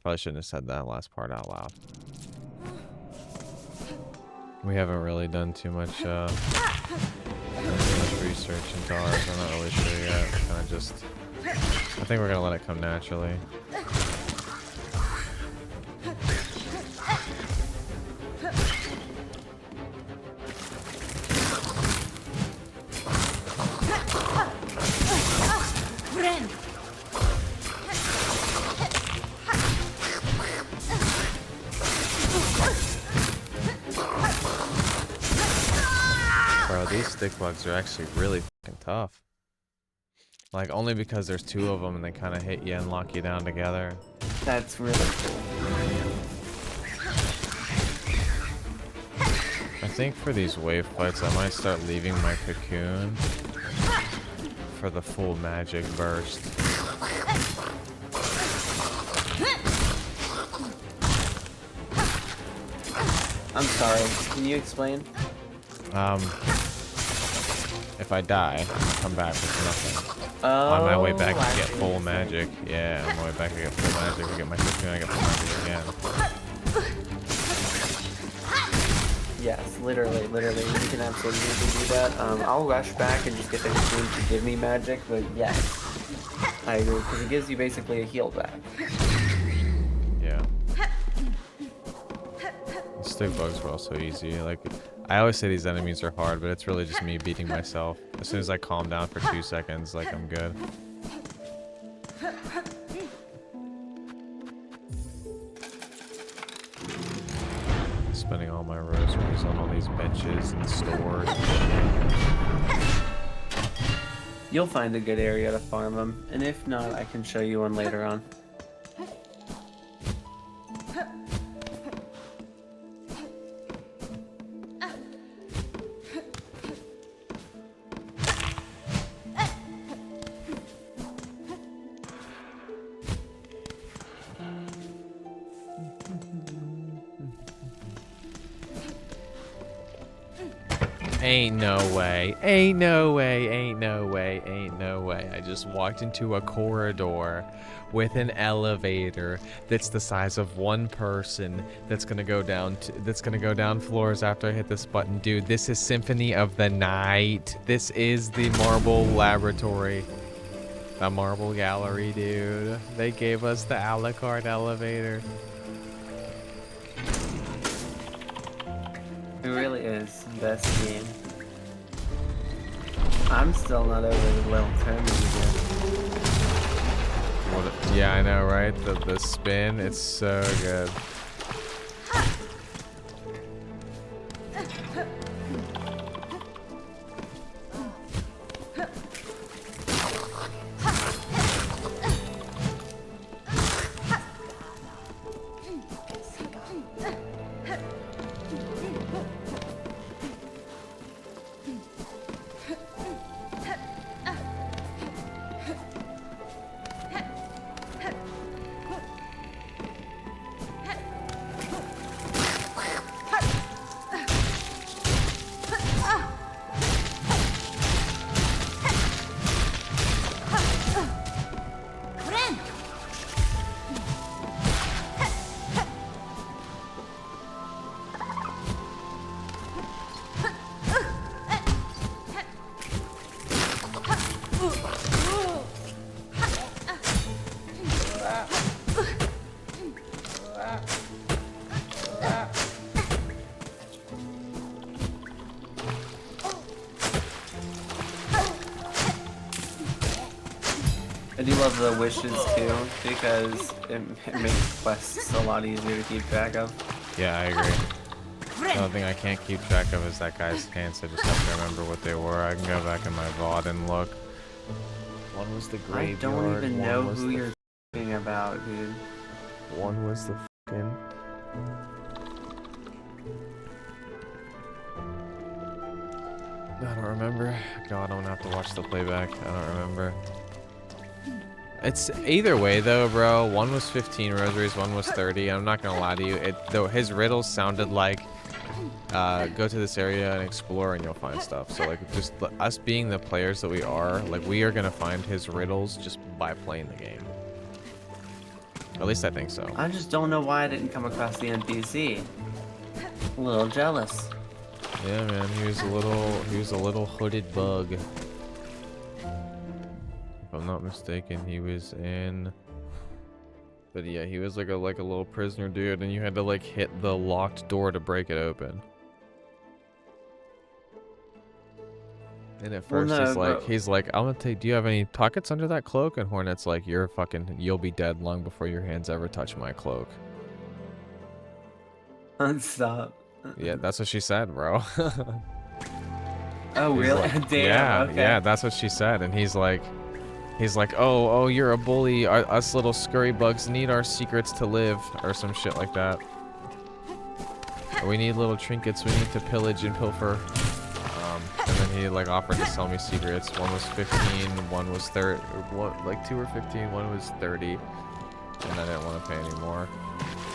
Probably shouldn't have said that last part out loud. We haven't really done too much research into ours. I'm not really sure yet. Kind of just, I think we're gonna let it come naturally. These stick bugs are actually really fucking tough. Like, only because there's two of them and they kind of hit you and lock you down together. That's really cool. I think for these wave fights, I might start leaving my cocoon for the full magic burst. I'm sorry, can you explain? If I die, I come back with nothing. Oh, on my way back to get full magic. Yeah, on my way back to get full magic. I get my cocoon, I get full magic again. Yes, literally, you can absolutely do that. I'll rush back and just get the cocoon to give me magic, but yes, I agree, because it gives you basically a heal back. Yeah. The stick bugs were also easy. Like, I always say these enemies are hard, but it's really just me beating myself. As soon as I calm down for 2 seconds, like, I'm good. Spending all my rosaries on all these benches and stores. You'll find a good area to farm them, and if not, I can show you one later on. Ain't no way. Ain't no way. Ain't no way. Ain't no way. I just walked into a corridor with an elevator that's the size of one person that's gonna go down floors after I hit this button. Dude, this is Symphony of the Night. This is the Marble Laboratory. The Marble Gallery, dude. They gave us the a la carte elevator. It really is the best game. I'm still not over the little tournament again. Yeah, I know, right? The spin, it's so good. I do love the wishes too, because it makes quests a lot easier to keep track of. Yeah, I agree. The only thing I can't keep track of is that guy's pants. I just have to remember what they were. I can go back in my VOD and look. One was the graveyard. I don't even know who you're talking about, dude. One was the fucking... I don't remember. God, I'm gonna have to watch the playback. I don't remember. It's either way though, bro. One was 15 rosaries, one was 30. I'm not gonna lie to you. Though his riddles sounded like, go to this area and explore and you'll find stuff. So like, just us being the players that we are, like we are gonna find his riddles just by playing the game. At least I think so. I just don't know why I didn't come across the NPC. A little jealous. Yeah, man, he was a little hooded bug. If I'm not mistaken, he was in. But yeah, he was like a little prisoner dude, and you had to like hit the locked door to break it open. And at first he's like, I'm gonna take. Do you have any pockets under that cloak? And Hornet's like, you'll be dead long before your hands ever touch my cloak. Stop. Yeah, that's what she said, bro. Oh really? Like, Damn. Yeah, Okay. yeah, that's what she said, and he's like, oh, you're a bully. Us little scurry bugs need our secrets to live, or some shit like that. We need little trinkets. We need to pillage and pilfer. And then he like offered to sell me secrets. One was 15, one was 30, like 2 or 15, one was 30, and I didn't want to pay any more.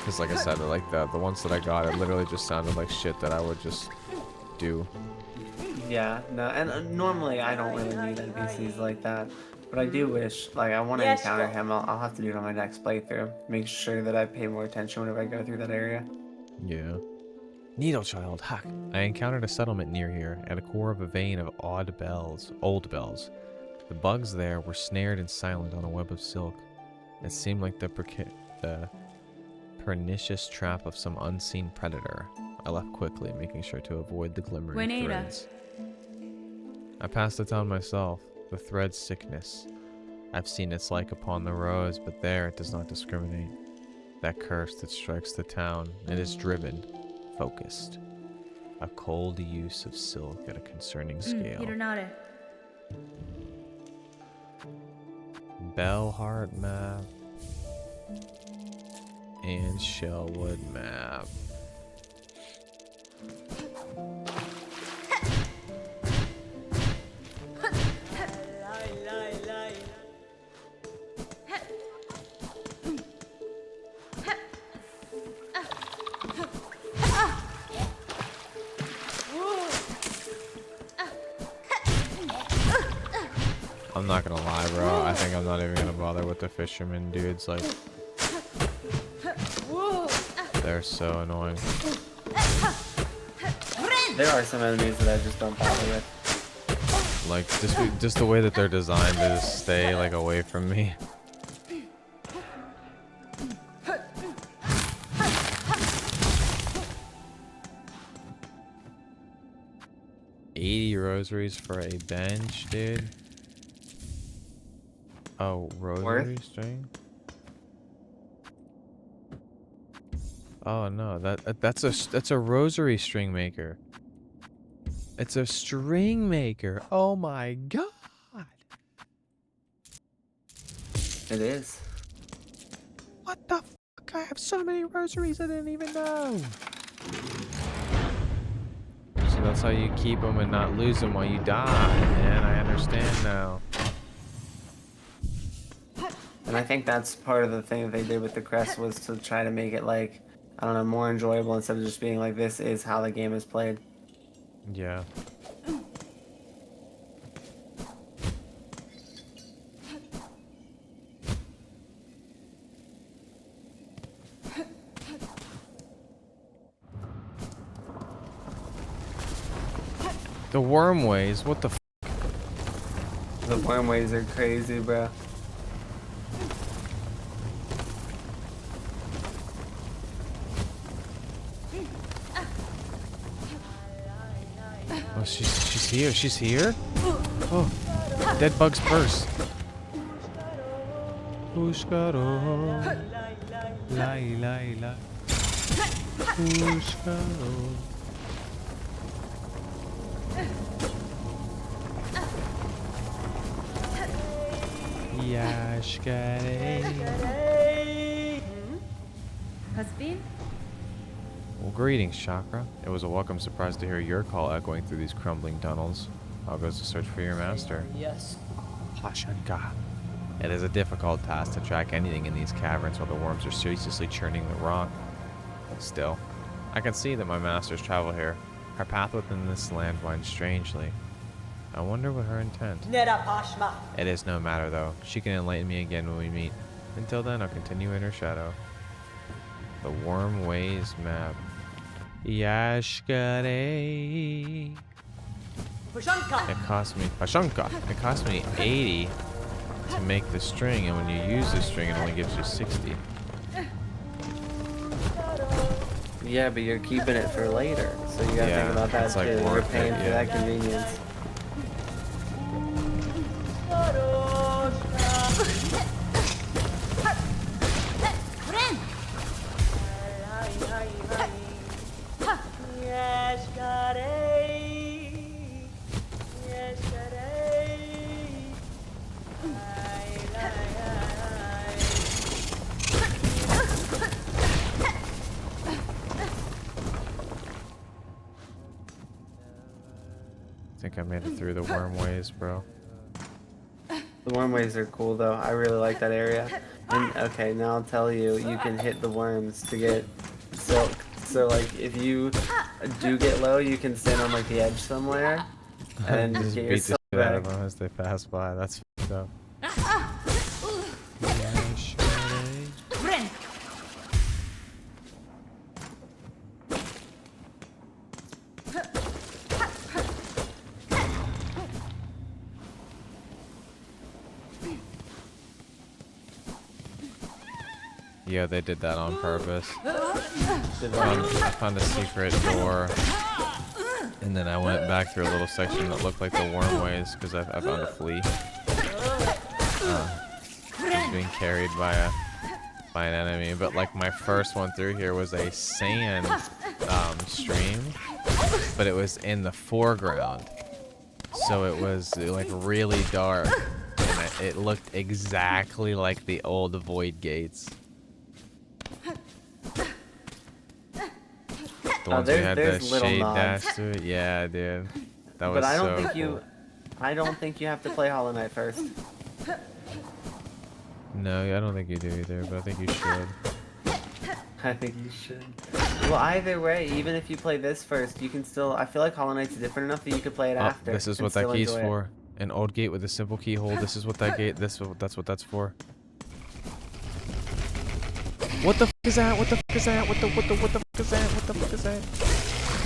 Cause like I said, like the ones that I got, it literally just sounded like shit that I would just do. Yeah, no, and normally I don't really need NPCs like that, but I do wish, like, I want to encounter him. I'll have to do it on my next playthrough. Make sure that I pay more attention whenever I go through that area. Yeah. Needle child, hack. I encountered a settlement near here, at a core of a vein of old bells. The bugs there were snared and silent on a web of silk. It seemed like the pernicious trap of some unseen predator. I left quickly, making sure to avoid the glimmering threads. I passed the town myself, the thread sickness. I've seen its like upon the roads, but there it does not discriminate. That curse that strikes the town, it is driven, focused. A cold use of silk at a concerning scale. Bellheart map and Shellwood map. I'm not gonna lie, bro. I think I'm not even gonna bother with the fisherman dudes. Like, they're so annoying. There are some enemies that I just don't bother with. Like, just the way that they're designed to just stay like away from me. $80 rosaries for a bench, dude. Oh, rosary string? Oh no, that's a rosary string maker. It's a string maker. Oh my god. It is. What the fuck? I have so many rosaries I didn't even know. So that's how you keep them and not lose them while you die, man. I understand now. And I think that's part of the thing that they did with the crest was to try to make it like, I don't know, more enjoyable instead of just being like, this is how the game is played. Yeah. The wormways, what the f? The wormways are crazy, bro. Oh, she's here. She's here. Oh, dead bug's purse. Pushkaro, lai lai lai. Pushkaro. Yashkare. Husband? Well, greetings, Chakra. It was a welcome surprise to hear your call echoing through these crumbling tunnels. How goes the search for your master? Yes. Pashanka. It is a difficult task to track anything in these caverns while the worms are ceaselessly churning the rock. Still, I can see that my masters travel here. Her path within this land winds strangely. I wonder what her intent. Nera Pashma. It is no matter, though. She can enlighten me again when we meet. Until then, I'll continue Inner Shadow. The Worm Ways map. Yashkare. It cost me Pashanka. It cost me 80 to make the string, and when you use the string, it only gives you 60. Yeah, but you're keeping it for later, so you gotta think about that it's like too. You're worth paying it, for yeah. that convenience. I think I made it through the Worm Ways, bro. The wormways are cool though. I really like that area. And okay, now I'll tell you, you can hit the worms to get silk. So like, if you do get low, you can stand on like the edge somewhere and Just get beat your the silk shit out of back. them as they pass by. That's fucked up. Yeah, they did that on purpose. I found a secret door, and then I went back through a little section that looked like the wormways because I found a flea. It was being carried by an enemy, but like my first one through here was a sand stream, but it was in the foreground, so it was like really dark, and it looked exactly like the old void gates. The ones we had the There's little shade nods. dash to it. Yeah, dude. That was But I don't so think cool. I don't think you have to play Hollow Knight first. No, I don't think you do either, but I think you should. I think you should. Well, either way, even if you play this first, you can still. I feel like Hollow Knight's different enough that you could play it after. This is and what that still key's enjoy it. for. An old gate with a simple keyhole. This is what that gate. That's what that's for. What the f is that? What the f is that? What the f is that? What the f is that?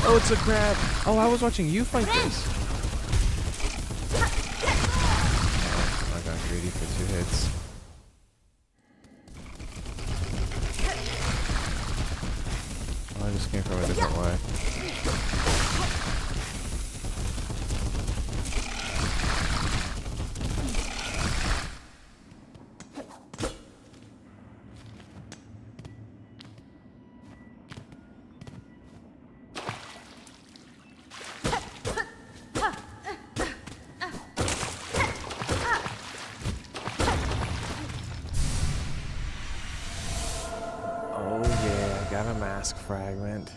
Oh, it's a crab. Oh, I was watching you fight this. Oh, I got greedy for 2 hits. Oh, I just came from a different way. Oh yeah, I got a mask fragment.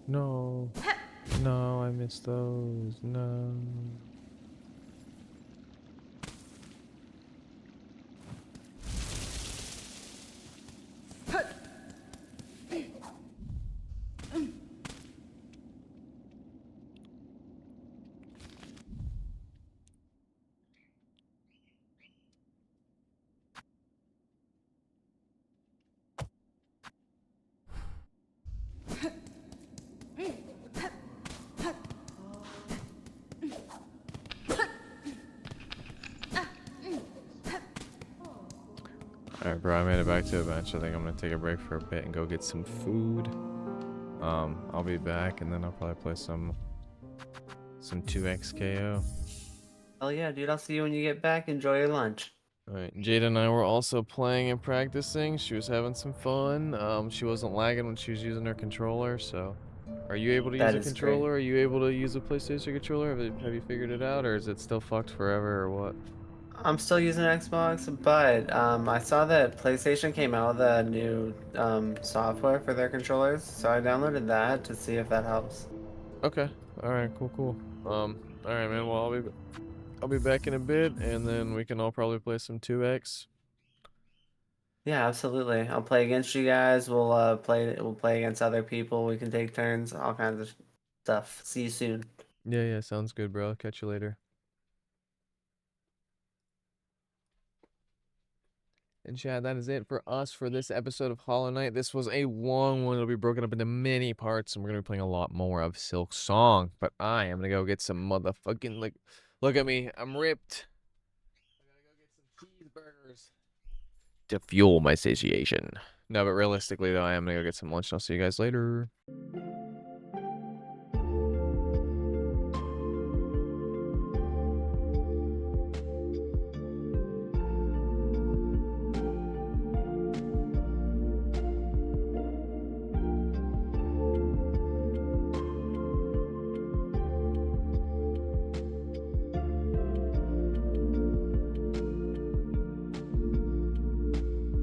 No. No, I missed those. No. Alright, bro, I made it back to the bench. I think I'm gonna take a break for a bit and go get some food. I'll be back, and then I'll probably play some 2x KO. Oh yeah, dude. I'll see you when you get back. Enjoy your lunch. Alright, Jada and I were also playing and practicing. She was having some fun. She wasn't lagging when she was using her controller, so Are you able to use That a is great. controller? Are you able to use a PlayStation controller? Have you figured it out, or is it still fucked forever, or what? I'm still using Xbox, but I saw that PlayStation came out with a new software for their controllers, so I downloaded that to see if that helps. Okay. All right. Cool. Cool. All right, man. Well, I'll be back in a bit, and then we can all probably play some 2X. Yeah, absolutely. I'll play against you guys. We'll play against other people. We can take turns, all kinds of stuff. See you soon. Yeah. Yeah. Sounds good, bro. Catch you later. And Chad, that is it for us for this episode of Hollow Knight. This was a long one. It'll be broken up into many parts, and we're gonna be playing a lot more of Silksong. But I am gonna go get some motherfucking like, look at me, I'm ripped. I gotta go get some cheeseburgers to fuel my satiation. No, but realistically though, I am gonna go get some lunch. And I'll see you guys later.